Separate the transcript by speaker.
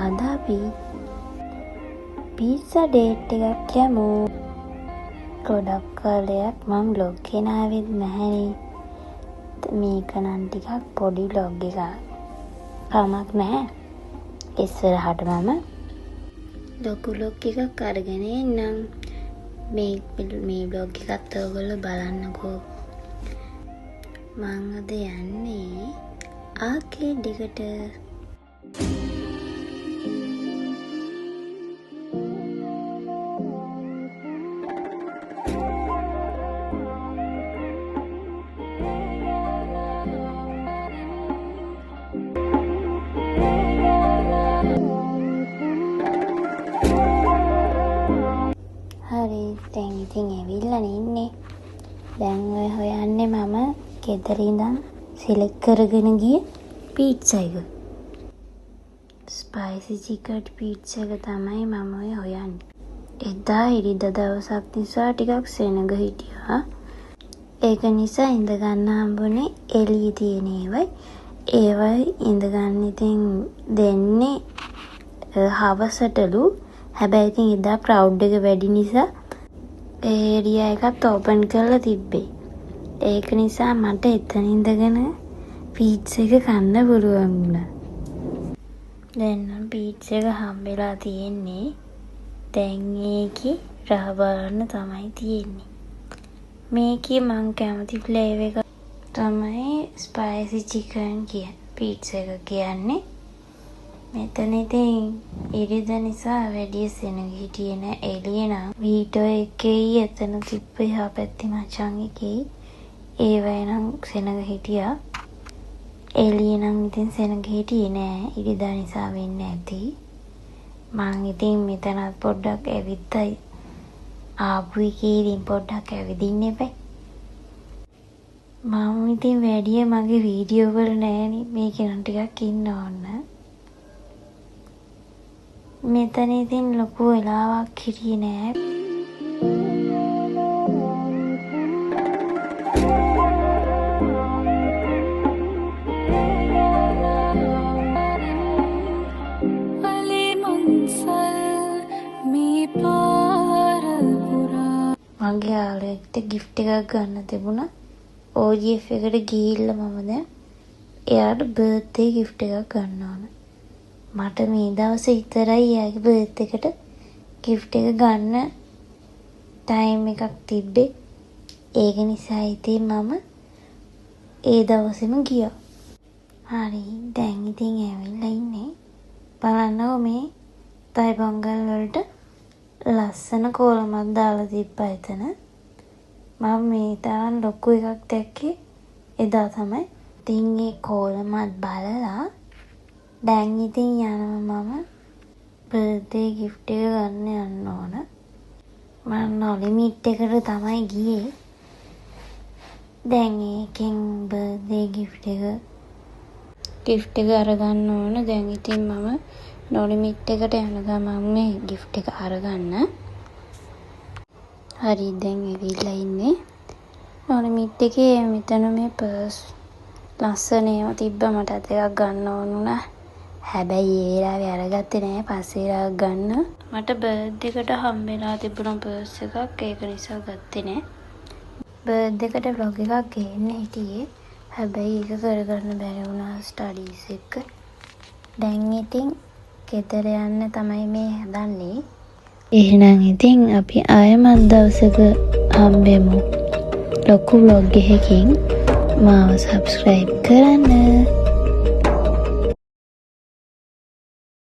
Speaker 1: අද අපි පීට්සා ඩේට් එකක් යමු. ගොඩක් කාලයක් මම බ්ලොග් ගෙනාවෙත් නැහැනේ. මේක නම් ටිකක් පොඩි බ්ලොග් එකක්. කමක් නැහැ. ඉස්සරහට මම ලොකු බ්ලොග් එකක් අරගෙන එන්නම්. මේ බ්ලොග් එකත් ඔයගොල්ලෝ බලන්නකෝ. මං අද යන්නේ ආකේඩ් එකට. හරි, දැන් ඉතින් ඇවිල්ලා ඉන්නේ. දැන් ඔය හොයන්නේ මම ගෙදර ඉඳන් සිලෙක්ට් කරගෙන ගිය පීට්සා එක. ස්පයිසි චිකන් පීට්සා එක තමයි මම ඔය හොයන්නේ. එදා ඉරිදා දවසක් නිසා ටිකක් සෙනග හිටියා. ඒක නිසා ඉඳ ගන්න හම්බුනේ එළියේ තියෙන ඒවයි ඉඳ ගන්න ඉතින් දෙන්නේ හවසටලු. හැබැයි ඉතින් එදා ක්‍රවුඩ් එක වැඩි නිසා ඒරියා එකත් ඕපන් කරලා තිබ්බේ. ඒක නිසා මට එතන ඉඳගෙන පීට්සා එක කන්න පුළුවන් වුණා. දැන් නම් පීට්සා එක හම්බෙලා තියෙන්නේ. දැන් ඒකේ රහ බලන්න තමයි තියෙන්නේ. මේකේ මං කැමති ෆ්ලේවර් එක තමයි ස්පයිසි චිකන් පීට්සා එක කියන්නේ. මෙතන ඉතින් ඉරිදා නිසා වැඩි සෙනග හිටියේ නෑ. එළියේ නම් වීඩියෝ එකේ එතන තිබ්බ එහා පැත්තේ මචං එකේ ඒවයි නම් සෙනග හිටියා. එළියේ නම් ඉතින් සෙනග හිටියේ නෑ. ඉරිදා නිසා වෙන්න ඇති. මං ඉතින් මෙතනත් පොඩ්ඩක් ඇවිත්තයි ආපු එකේ ඉතින් පොඩ්ඩක් ඇවිදින්න එපා. මම ඉතින් වැඩිය මගේ වීඩියෝ වල නෑනේ. මේක නම් ටිකක් ඉන්න ඕන. මෙතන ඉතින් ලොකු වෙලාවක් හිටියේ නෑ. මගේ යාළුවෙක්ට gift එකක් ගන්න තිබුණා. OGF එකට ගිහිල්ලා මම දැන් එයාට birthday gift එකක් ගන්න ඕන. මට මේ දවසේ විතරයි එයාගේ බර්ත් එකට gift එක ගන්න ටයිම් එකක් තිබ්බේ. ඒක නිසා ඉතින් මම ඒ දවසේම ගියා. හරි, දැන් ඉතින් ඇවිල්ලා ඉන්නේ. බලන්නකො මේ තයි පොංගල් වලට ලස්සන කෝලමක් දාලා තිබ්බා එතන. මම මේ තරම් ලොකු එකක් දැක්කේ එදා තමයි. ඉතින් ඒ කෝලමත් බලලා දැන් ඉතින් යනවා මම බර්ත්ඩේ gift එක ගන්න යන්න ඕන. මම නොලිමිට් එකට තමයි ගියේ. දැන් ඒකෙන් බර්ත්ඩේ gift එක අරගන්න ඕන. දැන් ඉතින් මම නොලිමිට් එකට යන ගමන් මේ gift එක අරගන්න. හරි, දැන් ඇවිල්ලා ඉන්නේ නොලිමිට් එකේ. මෙතන මේ පර්ස් ලස්සන ඒවා තිබ්බා. මට අද එකක් ගන්න ඕන වුණා. හැබැයි ඒ වෙලාවේ අරගත්තේ නෑ. පස්සේ එකක් ගන්න. මට බර්ත්ඩේ එකට හම්බෙලා තිබුණා පර්ස් එකක්. ඒක නිසා ගත්තේ නෑ. බර්ත්ඩේ එකට vlog එකක් ගේන්න හිටියේ. හැබැයි ඒක කරගන්න බැරි වුණා ස්ටඩීස් එක්ක. දැන් ඉතින් ගෙදර යන්න තමයි මේ හදන්නේ. එහෙනම් ඉතින් අපි ආයෙමත් දවසක හම්බෙමු ලොකු vlog එකකින්. මාව subscribe කරන්න.